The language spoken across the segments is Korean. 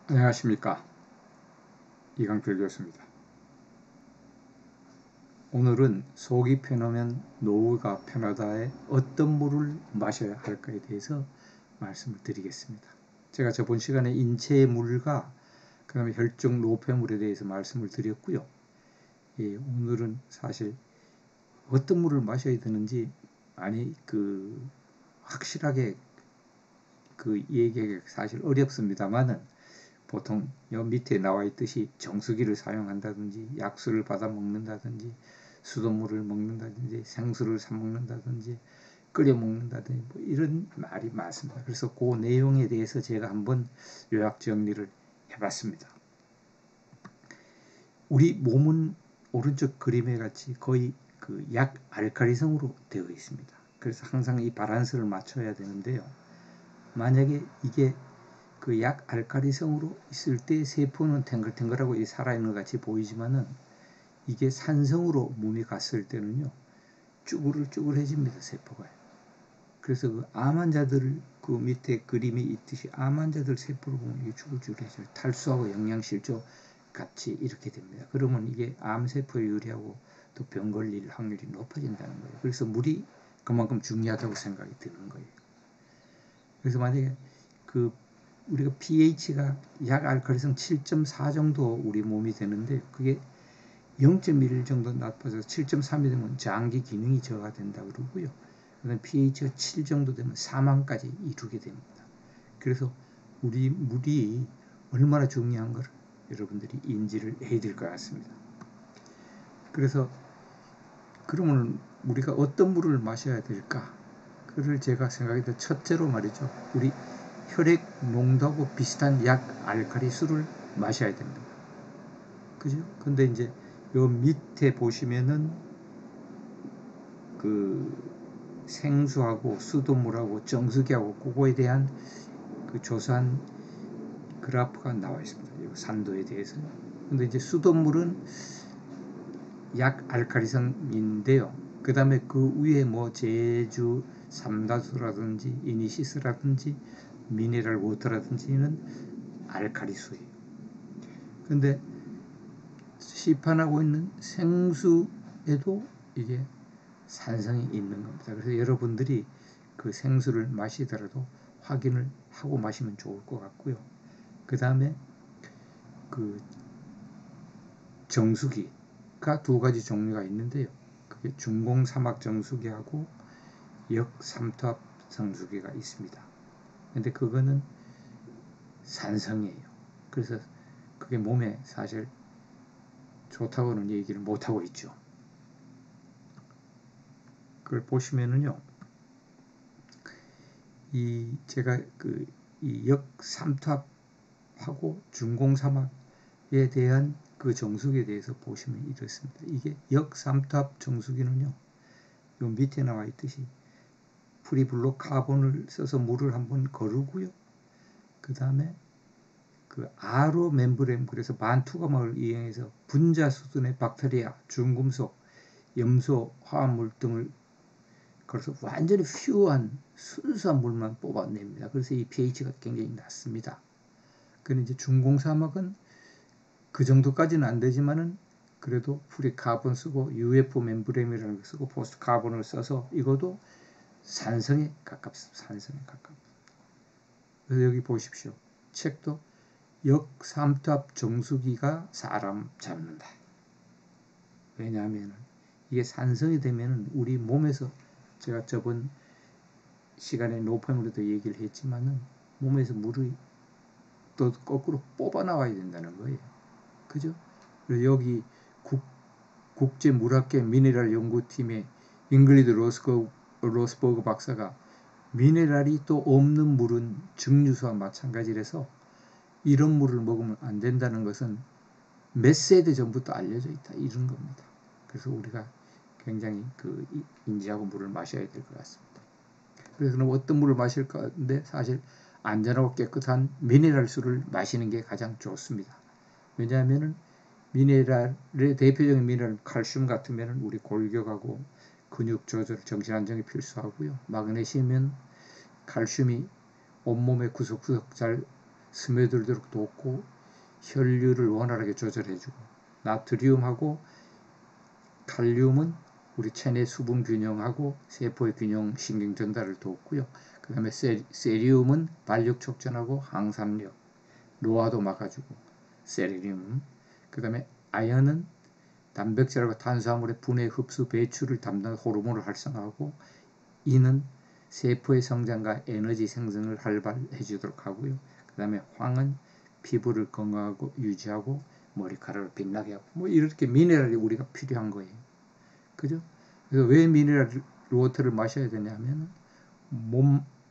안녕하십니까, 이강필 교수입니다. 오늘은 속이 편하면 노후가 편하다에 어떤 물을 마셔야 할까에 대해서 말씀을 드리겠습니다. 제가 저번 시간에 인체의 물과 그 다음에 혈중 노폐물에 대해서 말씀을 드렸고요. 오늘은 사실 어떤 물을 마셔야 되는지 많이 확실하게 얘기하기 사실 어렵습니다만은, 보통 여 밑에 나와 있듯이 정수기를 사용한다든지, 약수를 받아 먹는다든지, 수돗물을 먹는다든지, 생수를 사 먹는다든지, 끓여 먹는다든지, 이런 말이 많습니다. 그래서 그 내용에 대해서 제가 한번 요약 정리를 해봤습니다. 우리 몸은 오른쪽 그림에 같이 거의 약 알칼리성으로 되어 있습니다. 그래서 항상 이 밸런스를 맞춰야 되는데요. 만약에 이게 약 알칼리성으로 있을 때 세포는 탱글탱글하고 살아있는 것 같이 보이지만은, 이게 산성으로 몸이 갔을 때는요, 쭈글쭈글해집니다, 세포가. 그래서 암 환자들 밑에 그림이 있듯이 암 환자들 세포를 보면 이게 쭈글쭈글해져요. 탈수하고 영양실조 같이 이렇게 됩니다. 그러면 이게 암세포에 유리하고 또 병 걸릴 확률이 높아진다는 거예요. 그래서 물이 그만큼 중요하다고 생각이 드는 거예요. 그래서 만약에 우리가 pH가 약 알칼리성 7.4 정도 우리 몸이 되는데, 그게 0.1 정도 나빠져서 7.3이 되면 장기 기능이 저하된다 그러고요. 그다음 pH가 7 정도 되면 사망까지 이루게 됩니다. 그래서 우리 물이 얼마나 중요한 걸 여러분들이 인지를 해야 될 것 같습니다. 그래서 그러면 우리가 어떤 물을 마셔야 될까? 그를 제가 생각했을 때 첫째로 말이죠, 우리 혈액 농도하고 비슷한 약 알칼리수를 마셔야 됩니다. 그죠? 근데 이제 요 밑에 보시면은 생수하고 수돗물하고 정수기하고 그거에 대한 조사한 그래프가 나와 있습니다. 요 산도에 대해서. 근데 이제 수돗물은 약 알칼리성인데요. 그 다음에 그 위에 제주 삼다수라든지 이니시스라든지 미네랄 워터라든지는 알칼리수예요. 근데 시판하고 있는 생수에도 이게 산성이 있는 겁니다. 그래서 여러분들이 그 생수를 마시더라도 확인을 하고 마시면 좋을 것 같고요. 그 다음에 정수기가 두 가지 종류가 있는데요. 그게 중공 사막 정수기하고 역삼투압 정수기가 있습니다. 근데 그거는 산성이에요. 그래서 그게 몸에 사실 좋다고는 얘기를 못하고 있죠. 그걸 보시면은요, 제가 이 역삼투압하고 중공사막에 대한 그 정수기에 대해서 보시면 이렇습니다. 이게 역삼투압 정수기는요, 요 밑에 나와 있듯이 프리블록 카본을 써서 물을 한번 거르고요. 그 다음에 아로 멤브레인, 그래서 반투과막을 이용해서 분자 수준의 박테리아, 중금속, 염소, 화합물 등을 그래서 완전히 퓨어한 순수한 물만 뽑아냅니다. 그래서 이 pH가 굉장히 낮습니다. 그런데 이제 중공사막은 그 정도까지는 안 되지만은 그래도 프리카본 쓰고 UFO 멤브레인이라는 거 쓰고 포스트 카본을 써서 이것도 산성에 가깝습니다. 산성에 가깝습니다. 그래서 여기 보십시오. 책도 역삼투압 정수기가 사람 잡는다. 왜냐하면 이게 산성이 되면 우리 몸에서, 제가 저번 시간에 노폐물에도 얘기를 했지만은, 몸에서 물이 또 거꾸로 뽑아 나와야 된다는 거예요. 그죠? 그래서 여기 국제물학계 미네랄 연구팀의 잉글리드 로스버그 박사가 미네랄이 또 없는 물은 증류수와 마찬가지라서 이런 물을 먹으면 안 된다는 것은 몇 세대 전부터 알려져 있다, 이런 겁니다. 그래서 우리가 굉장히 인지하고 물을 마셔야 될 것 같습니다. 그래서 그럼 어떤 물을 마실까? 근데 사실 안전하고 깨끗한 미네랄수를 마시는 게 가장 좋습니다. 왜냐하면은 미네랄의 대표적인 미네랄 칼슘 같으면 우리 골격하고 근육 조절, 정신 안정이 필수하고요. 마그네슘은 칼슘이 온몸의 구석구석 잘 스며들도록 돕고 혈류를 원활하게 조절해주고, 나트륨하고 칼륨은 우리 체내 수분 균형하고 세포의 균형 신경 전달을 돕고요. 그 다음에 세리움은 발육 촉진하고 항산력, 노화도 막아주고, 세리륨. 그 다음에 아연은 단백질하고 탄수화물의 분해, 흡수, 배출을 담당한 호르몬을 활성화하고, 이는 세포의 성장과 에너지 생성을 활발해 주도록 하고요. 그 다음에 황은 피부를 건강하고 유지하고 머리카락을 빛나게 하고, 뭐 이렇게 미네랄이 우리가 필요한 거예요. 그죠? 그래서 왜 미네랄 워터를 마셔야 되냐면,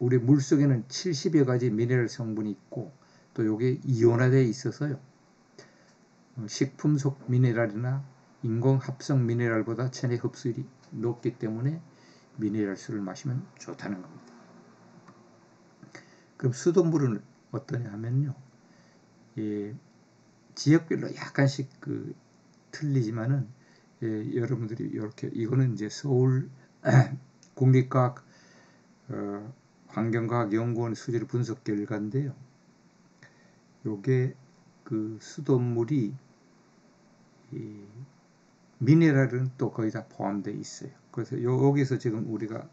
우리 물 속에는 70여 가지 미네랄 성분이 있고, 또 요게 이온화되어 있어서요. 식품 속 미네랄이나 인공 합성 미네랄보다 체내 흡수율이 높기 때문에 미네랄 술을 마시면 좋다는 겁니다. 그럼 수돗물은 어떠냐 하면요. 예, 지역별로 약간씩 틀리지만은, 여러분들이 이렇게, 이거는 이제 서울 국립과학 환경과학연구원 수질 분석 결과인데요. 요게 수돗물이 미네랄은 또 거의 다 포함되어 있어요. 그래서 여기서 지금 우리가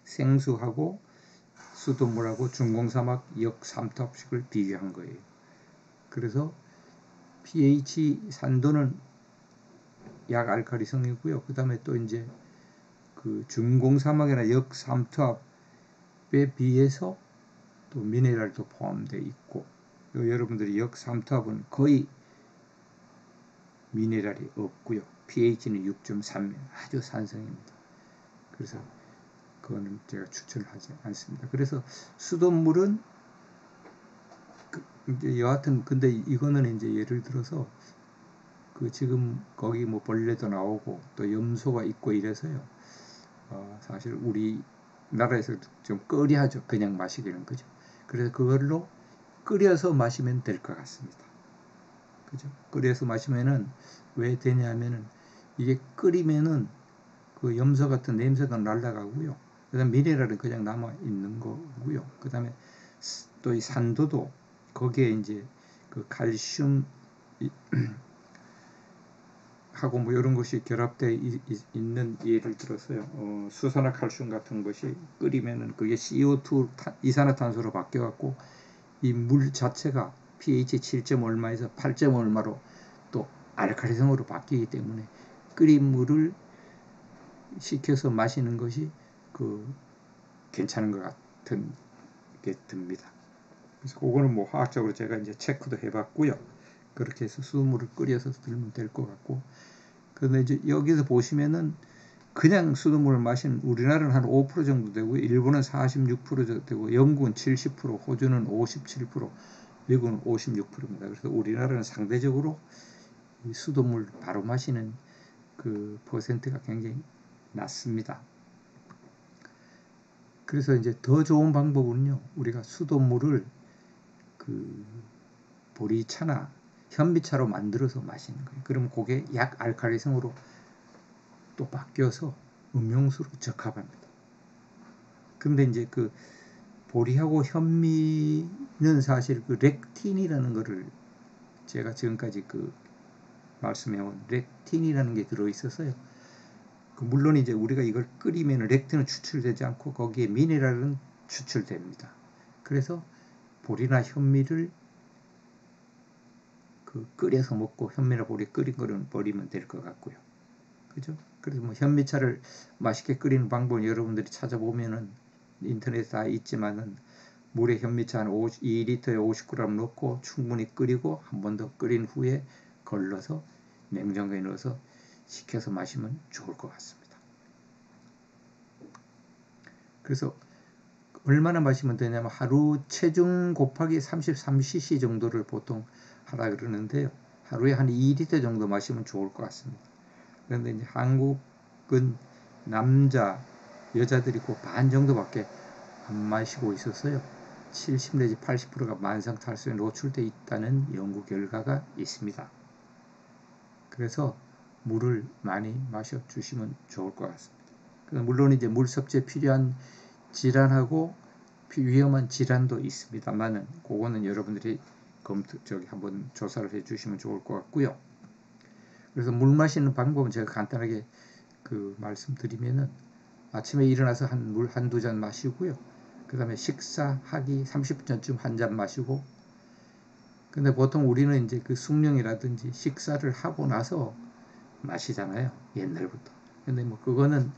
생수하고 수돗물하고 중공사막 역삼투압식을 비교한 거예요. 그래서 pH 산도는 약 알칼리성이고요. 그 다음에 또 이제 중공사막이나 역삼투압에 비해서 또 미네랄도 포함되어 있고, 여러분들이 역삼투압은 거의 미네랄이 없고요. pH는 6.3, 아주 산성입니다. 그래서 그거는 제가 추천하지 않습니다. 그래서 수돗물은 이제 여하튼, 근데 이거는 이제 예를 들어서 지금 거기 뭐 벌레도 나오고 또 염소가 있고 이래서요. 사실 우리 나라에서 좀 꺼려하죠. 그냥 마시기는. 그죠? 그래서 그걸로 끓여서 마시면 될 것 같습니다. 그죠? 끓여서 마시면은 왜 되냐면은, 이게 끓이면은 염소 같은 냄새가 날아가고요. 그 다음에 미네랄은 그냥 남아 있는 거고요. 그 다음에 또 이 산도도 거기에 이제 칼슘 하고 뭐 이런 것이 결합되어 있는, 예를 들어서요. 수산화 칼슘 같은 것이 끓이면은 그게 CO2 이산화탄소로 바뀌어 갖고 이 물 자체가 pH 7점 얼마에서 8점 얼마로 또 알칼리성으로 바뀌기 때문에 끓인 물을 식혀서 마시는 것이 괜찮은 것 같은 게 듭니다. 그래서 그거는 뭐 화학적으로 제가 이제 체크도 해봤고요. 그렇게 해서 수돗물을 끓여서 들면 될 것 같고, 그런데 이제 여기서 보시면은 그냥 수돗물을 마시는, 우리나라는 한 5% 정도 되고, 일본은 46% 되고, 영국은 70%, 호주는 57%, 미국은 56%입니다. 그래서 우리나라는 상대적으로 이 수돗물 바로 마시는 퍼센트가 굉장히 낮습니다. 그래서 이제 더 좋은 방법은요, 우리가 수돗물을 보리차나 현미차로 만들어서 마시는 거예요. 그럼 그게 약 알칼리성으로 또 바뀌어서 음용수로 적합합니다. 근데 이제 보리하고 현미는 사실 렉틴이라는 거를 제가 지금까지 말씀해온 렉틴이라는 게 들어있어서요. 물론 이제 우리가 이걸 끓이면 렉틴은 추출되지 않고 거기에 미네랄은 추출됩니다. 그래서 보리나 현미를 끓여서 먹고 현미나 보리 끓인 거는 버리면 될 것 같고요. 그죠? 그래서 뭐 현미차를 맛있게 끓이는 방법은 여러분들이 찾아보면은 인터넷에 다 있지만은, 물에 현미차 한 2리터에 50g 넣고 충분히 끓이고 한 번 더 끓인 후에 걸러서 냉장고에 넣어서 식혀서 마시면 좋을 것 같습니다. 그래서 얼마나 마시면 되냐면, 하루 체중 곱하기 33cc 정도를 보통 하라 그러는데요. 하루에 한 2리터 정도 마시면 좋을 것 같습니다. 그런데 이제 한국은 남자, 여자들이 반 정도밖에 안 마시고 있었어요. 70 내지 80%가 만성탈수에 노출되어 있다는 연구 결과가 있습니다. 그래서 물을 많이 마셔주시면 좋을 것 같습니다. 물론 이제 물 섭취에 필요한 질환하고 위험한 질환도 있습니다만은 그거는 여러분들이 한번 조사를 해주시면 좋을 것 같고요. 그래서 물 마시는 방법은 제가 간단하게 말씀드리면은 아침에 일어나서 물 한두 잔 마시고요. 그 다음에 식사하기 30분 전쯤 한 잔 마시고, 근데 보통 우리는 이제 숭늉이라든지 식사를 하고 나서 마시잖아요. 옛날부터. 근데 뭐 그거는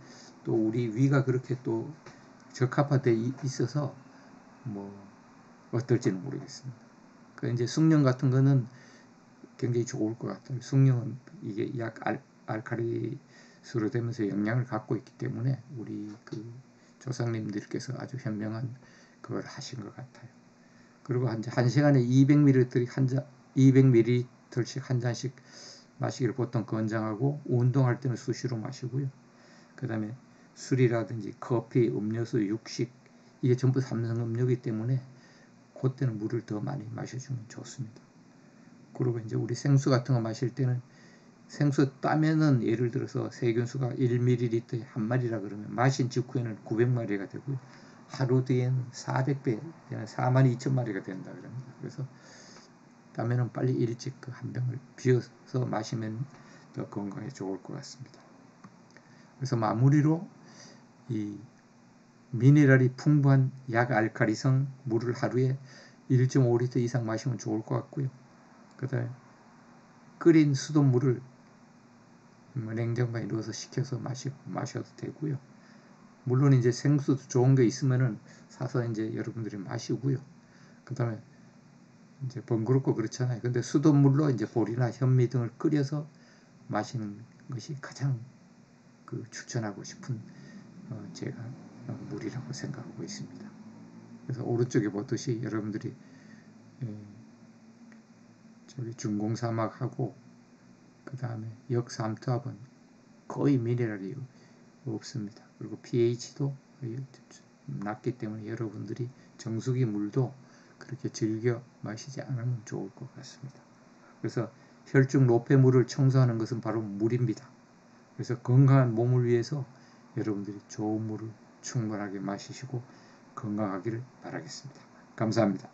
또 우리 위가 그렇게 또 적합화되어 있어서 뭐 어떨지는 모르겠습니다. 이제 숭늉 같은 거는 굉장히 좋을 것 같아요. 숭늉은 이게 약 알칼리수로 되면서 영양을 갖고 있기 때문에 우리 조상님들께서 아주 현명한 그걸 하신 것 같아요. 그리고 한 시간에 200ml씩 한 잔씩 마시기를 보통 권장하고, 운동할 때는 수시로 마시고요. 그 다음에 술이라든지 커피, 음료수, 육식, 이게 전부 삼성음료이기 때문에 그때는 물을 더 많이 마셔주면 좋습니다. 그리고 이제 우리 생수 같은 거 마실 때는, 생수 따면은 예를 들어서 세균수가 1ml에 한 마리라 그러면 마신 직후에는 900마리가 되고요. 하루 뒤에는 400배, 42,000마리가 된다 그럽니다. 그래서 따면은 빨리 일찍 한 병을 비워서 마시면 더 건강에 좋을 것 같습니다. 그래서 마무리로 이 미네랄이 풍부한 약 알칼리성 물을 하루에 1.5리터 이상 마시면 좋을 것 같고요. 그 다음에 끓인 수돗물을 냉장고에 넣어서 식혀서 마셔도 되고요. 물론 이제 생수도 좋은 게 있으면은 사서 이제 여러분들이 마시고요. 그 다음에 이제 번거롭고 그렇잖아요. 근데 수돗물로 이제 보리나 현미 등을 끓여서 마시는 것이 가장 추천하고 싶은 제가 물이라고 생각하고 있습니다. 그래서 오른쪽에 보듯이 여러분들이 저기 중공사막하고 그 다음에 역삼투압은 거의 미네랄이 없습니다. 그리고 pH도 낮기 때문에 여러분들이 정수기 물도 그렇게 즐겨 마시지 않으면 좋을 것 같습니다. 그래서 혈중 노폐물을 청소하는 것은 바로 물입니다. 그래서 건강한 몸을 위해서 여러분들이 좋은 물을 충분하게 마시시고 건강하기를 바라겠습니다. 감사합니다.